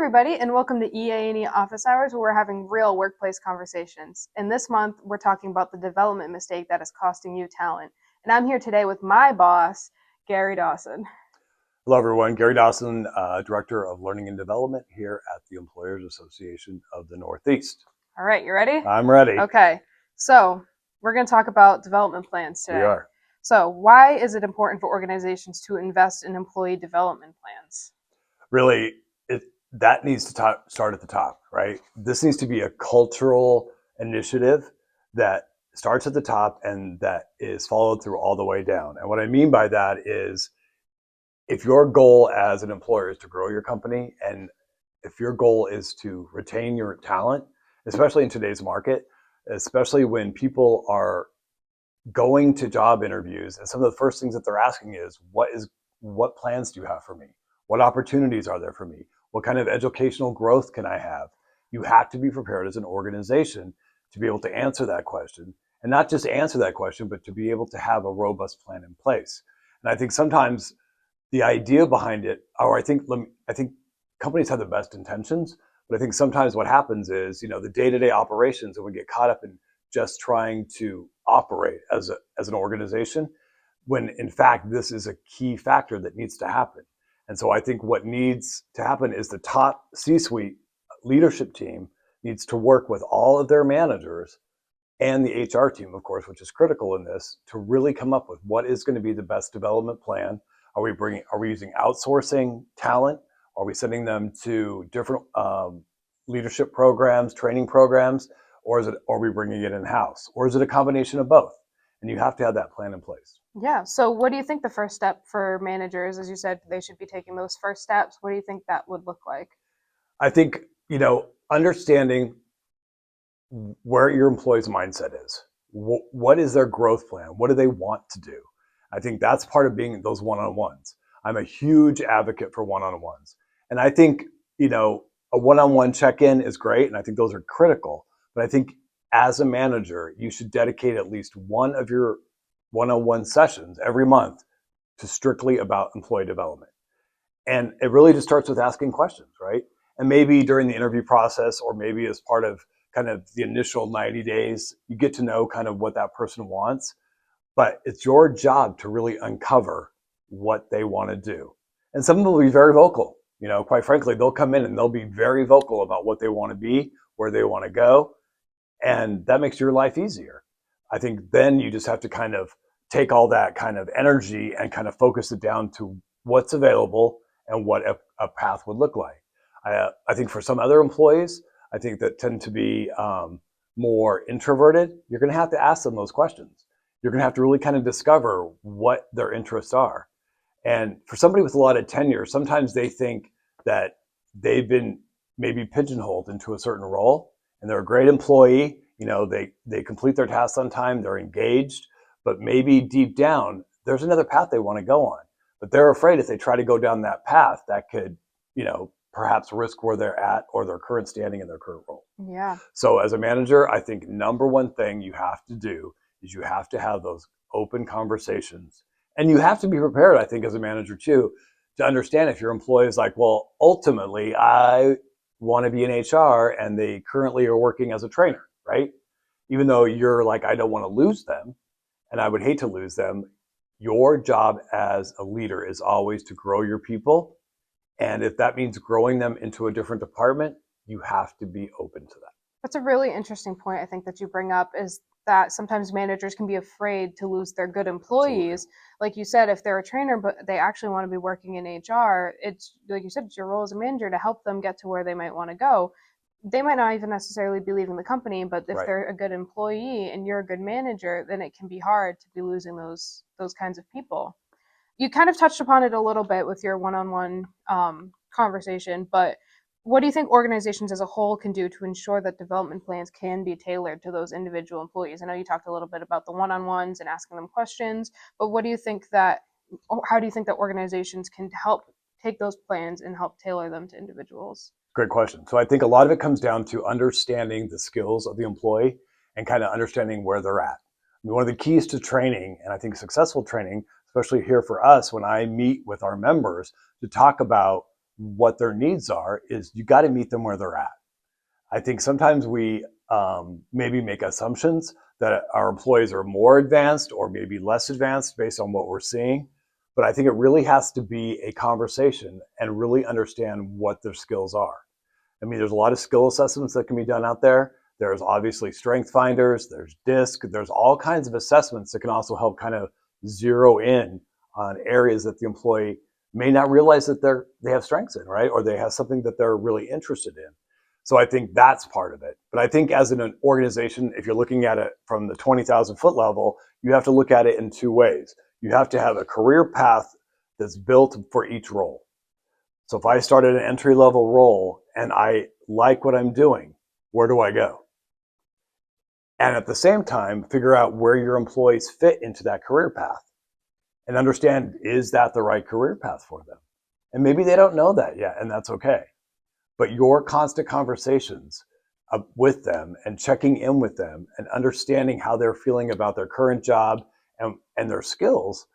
everybody, and welcome to EANE Office Hours, where we're having real workplace conversations. And this month, we're talking about the development mistake that is costing you talent. And I'm here today with my boss, Gary Dawson. Hello, everyone. Gary Dawson, Director of Learning and Development here at the Employers Association of the Northeast. All right, you ready? I'm ready. Okay, so we're going to talk about development plans today. We are. So why is it important for organizations to invest in employee development plans? Really, that needs to start at the top, right? This needs to be a cultural initiative that starts at the top and that is followed through all the way down. And what I mean by that is, if your goal as an employer is to grow your company, and if your goal is to retain your talent, especially in today's market, especially when people are going to job interviews, and some of the first things that they're asking is, what plans do you have for me? What opportunities are there for me? What kind of educational growth can I have? You have to be prepared as an organization to be able to answer that question, and not just answer that question, but to be able to have a robust plan in place. And I think sometimes the idea behind it, or I think companies have the best intentions, but I think sometimes what happens is, the day-to-day operations, and we get caught up in just trying to operate as an organization, when in fact this is a key factor that needs to happen. And so I think what needs to happen is the top C-suite leadership team needs to work with all of their managers and the HR team, of course, which is critical in this, to really come up with what is going to be the best development plan. Are we using outsourcing talent? Are we sending them to different leadership programs, training programs, or are we bringing it in-house? Or is it a combination of both? And you have to have that plan in place. Yeah. So what do you think the first step for managers, as you said, they should be taking those first steps? What do you think that would look like? I think, understanding where your employee's mindset is. What is their growth plan? What do they want to do? I think that's part of being those one-on-ones. I'm a huge advocate for one-on-ones. And I think, a one-on-one check-in is great, and I think those are critical. But I think as a manager, you should dedicate at least one of your one-on-one sessions every month to strictly about employee development. And it really just starts with asking questions, right? And maybe during the interview process, or maybe as part of kind of the initial 90 days, you get to know kind of what that person wants. But it's your job to really uncover what they want to do. And some of them will be very vocal. Quite frankly, they'll come in and they'll be very vocal about what they want to be, where they want to go. And that makes your life easier. I think then you just have to kind of take all that kind of energy and kind of focus it down to what's available and what a path would look like. I think for some other employees, I think that tend to be more introverted, you're going to have to ask them those questions. You're going to have to really kind of discover what their interests are. And for somebody with a lot of tenure, sometimes they think that they've been maybe pigeonholed into a certain role, and they're a great employee. They complete their tasks on time, they're engaged, but maybe deep down, there's another path they want to go on. But they're afraid if they try to go down that path, that could, perhaps risk where they're at or their current standing in their current role. Yeah. So as a manager, I think number one thing you have to do is you have to have those open conversations. And you have to be prepared, I think, as a manager too, to understand if your employee is like, well, ultimately, I want to be in HR and they currently are working as a trainer, right? Even though you're like, I don't want to lose them and I would hate to lose them, your job as a leader is always to grow your people. And if that means growing them into a different department, you have to be open to that. That's a really interesting point, I think, that you bring up, is that sometimes managers can be afraid to lose their good employees. Absolutely. Like you said, if they're a trainer, but they actually want to be working in HR, it's like you said, it's your role as a manager to help them get to where they might want to go. They might not even necessarily be leaving the company, but if they're a good employee and you're a good manager, then it can be hard to be losing those kinds of people. You kind of touched upon it a little bit with your one-on-one conversation, but what do you think organizations as a whole can do to ensure that development plans can be tailored to those individual employees? I know you talked a little bit about the one-on-ones and asking them questions, but how do you think that organizations can help take those plans and help tailor them to individuals? Great question. So I think a lot of it comes down to understanding the skills of the employee and kind of understanding where they're at. I mean, one of the keys to training, and I think successful training, especially here for us, when I meet with our members to talk about what their needs are is you got to meet them where they're at. I think sometimes we maybe make assumptions that our employees are more advanced or maybe less advanced based on what we're seeing. But I think it really has to be a conversation and really understand what their skills are. I mean, there's a lot of skill assessments that can be done out there. There's obviously strength finders, there's DISC, there's all kinds of assessments that can also help kind of zero in on areas that the employee may not realize that they have strengths in, right? Or they have something that they're really interested in. So I think that's part of it. But I think as an organization, if you're looking at it from the 20,000 foot level, you have to look at it in two ways. You have to have a career path that's built for each role. So if I started an entry level role and I like what I'm doing, where do I go? And at the same time, figure out where your employees fit into that career path and understand, is that the right career path for them? And maybe they don't know that yet, and that's okay. But your constant conversations with them and checking in with them and understanding how they're feeling about their current job and their skills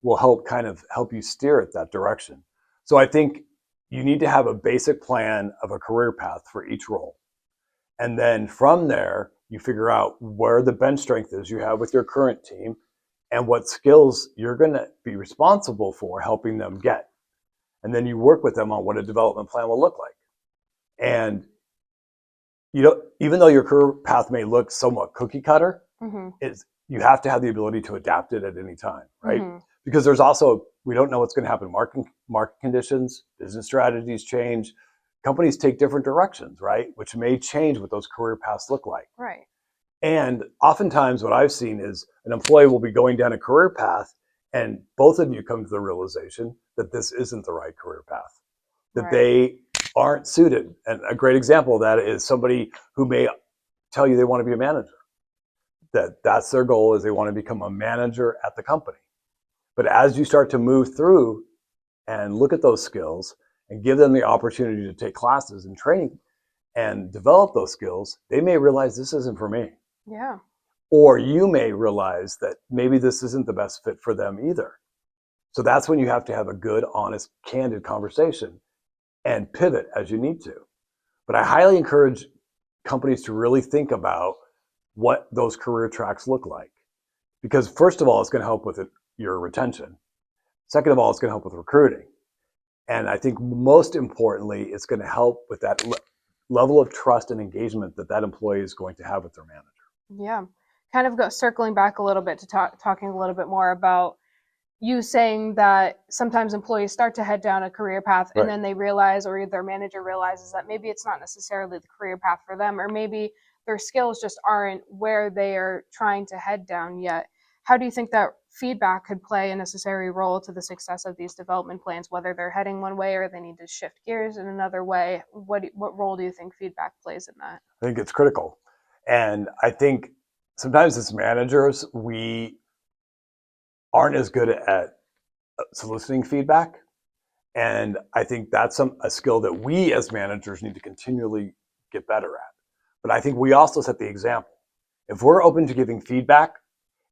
will help you steer it that direction. So I think you need to have a basic plan of a career path for each role. And then from there, you figure out where the bench strength is you have with your current team and what skills you're going to be responsible for helping them get. And then you work with them on what a development plan will look like. And even though your career path may look somewhat cookie cutter, you have to have the ability to adapt it at any time, right? Because there's also, we don't know what's going to happen. Market conditions, business strategies change. Companies take different directions, right? Which may change what those career paths look like. Right. And oftentimes what I've seen is an employee will be going down a career path and both of you come to the realization that this isn't the right career path, that they aren't suited. And a great example of that is somebody who may tell you they want to be a manager, that's their goal, is they want to become a manager at the company. But as you start to move through and look at those skills and give them the opportunity to take classes and training and develop those skills, they may realize this isn't for me. Yeah. Or you may realize that maybe this isn't the best fit for them either. So that's when you have to have a good, honest, candid conversation and pivot as you need to. But I highly encourage companies to really think about what those career tracks look like. Because first of all, it's going to help with your retention. Second of all, it's going to help with recruiting. And I think most importantly, it's going to help with that level of trust and engagement that employee is going to have with their manager. Yeah. Kind of circling back a little bit to talking a little bit more about you saying that sometimes employees start to head down a career path and then they realize, or their manager realizes, that maybe it's not necessarily the career path for them, or maybe their skills just aren't where they are trying to head down yet. How do you think that feedback could play a necessary role to the success of these development plans, whether they're heading one way or they need to shift gears in another way? What role do you think feedback plays in that? I think it's critical. And I think sometimes as managers, we aren't as good at soliciting feedback. And I think that's a skill that we as managers need to continually get better at. But I think we also set the example. If we're open to giving feedback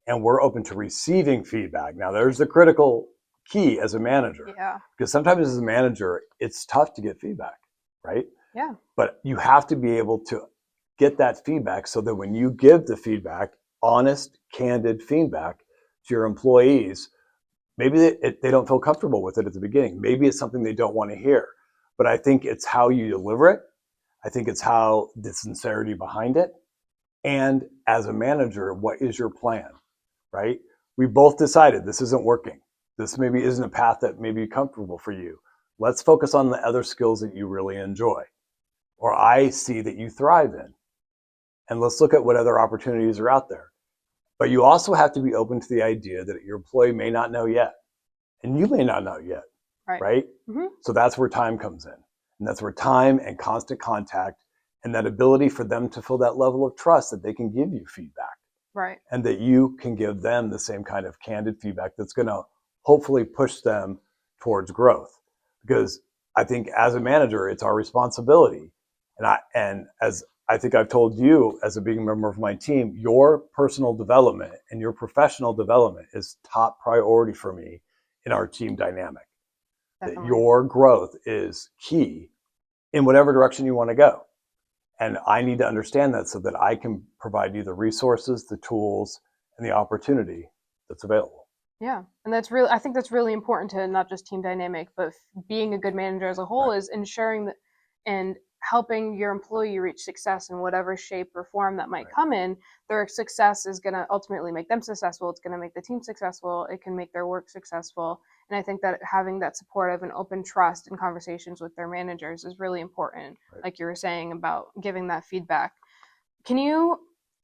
and we're open to receiving feedback, now there's the critical key as a manager. Yeah. Because sometimes as a manager, it's tough to get feedback, right? Yeah. But you have to be able to get that feedback so that when you give the feedback, honest, candid feedback to your employees, maybe they don't feel comfortable with it at the beginning. Maybe it's something they don't want to hear. But I think it's how you deliver it. I think it's how the sincerity behind it. And as a manager, what is your plan, right? We both decided this isn't working. This maybe isn't a path that may be comfortable for you. Let's focus on the other skills that you really enjoy, or I see that you thrive in. And let's look at what other opportunities are out there. But you also have to be open to the idea that your employee may not know yet, and you may not know yet, right? So that's where time comes in. And that's where time and constant contact and that ability for them to feel that level of trust that they can give you feedback. Right. And that you can give them the same kind of candid feedback that's going to hopefully push them towards growth. Because I think as a manager, it's our responsibility. And as I think I've told you as a being member of my team, your personal development and your professional development is top priority for me in our team dynamic. that Definitely. your growth is key in whatever direction you want to go. And I need to understand that so that I can provide you the resources, the tools, and the opportunity that's available. Yeah, and that's really, I think that's really important to not just team dynamic, but being a good manager as a whole Right. is ensuring that and helping your employee reach success in whatever shape or form that might Right. come in. Their success is going to ultimately make them successful. It's going to make the team successful. It can make their work successful. And I think that having that supportive and open trust and conversations with their managers is really important. Right. Like you were saying about giving that feedback. Can you,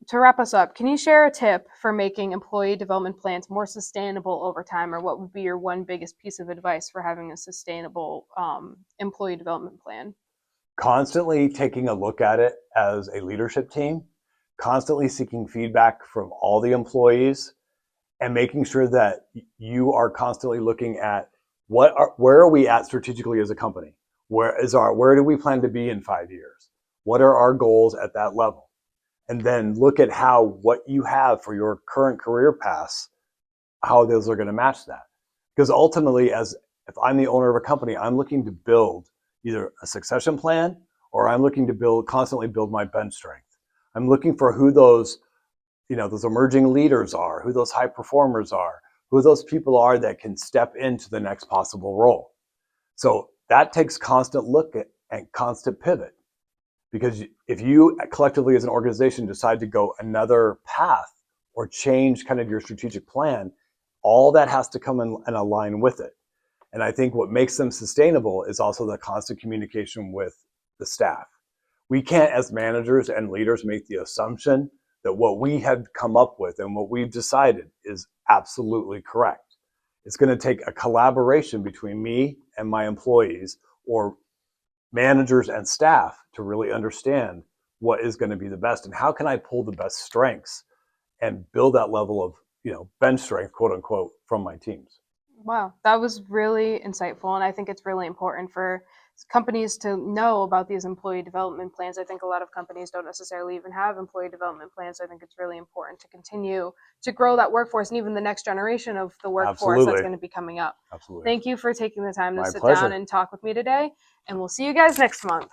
to wrap us up, can you share a tip for making employee development plans more sustainable over time, or what would be your one biggest piece of advice for having a sustainable employee development plan? Constantly taking a look at it as a leadership team, constantly seeking feedback from all the employees, and making sure that you are constantly looking at where are we at strategically as a company? Where do we plan to be in 5 years? What are our goals at that level? And then look at how what you have for your current career paths, how those are going to match that. Because ultimately, as if I'm the owner of a company, I'm looking to build either a succession plan or I'm looking to constantly build my bench strength. I'm looking for who those emerging leaders are, who those high performers are, who those people are that can step into the next possible role. So that takes constant look at and constant pivot. Because if you collectively as an organization decide to go another path or change kind of your strategic plan, all that has to come in and align with it. And I think what makes them sustainable is also the constant communication with the staff. We can't, as managers and leaders, make the assumption that what we have come up with and what we've decided is absolutely correct. It's going to take a collaboration between me and my employees, or managers and staff, to really understand what is going to be the best and how can I pull the best strengths and build that level of bench strength, quote unquote, from my teams. Wow, that was really insightful. And I think it's really important for companies to know about these employee development plans. I think a lot of companies don't necessarily even have employee development plans. So I think it's really important to continue to grow that workforce and even the next generation of the workforce that's Absolutely. going to be coming up. Absolutely. Thank you for taking the time to My sit down pleasure. and talk with me today. And we'll see you guys next month.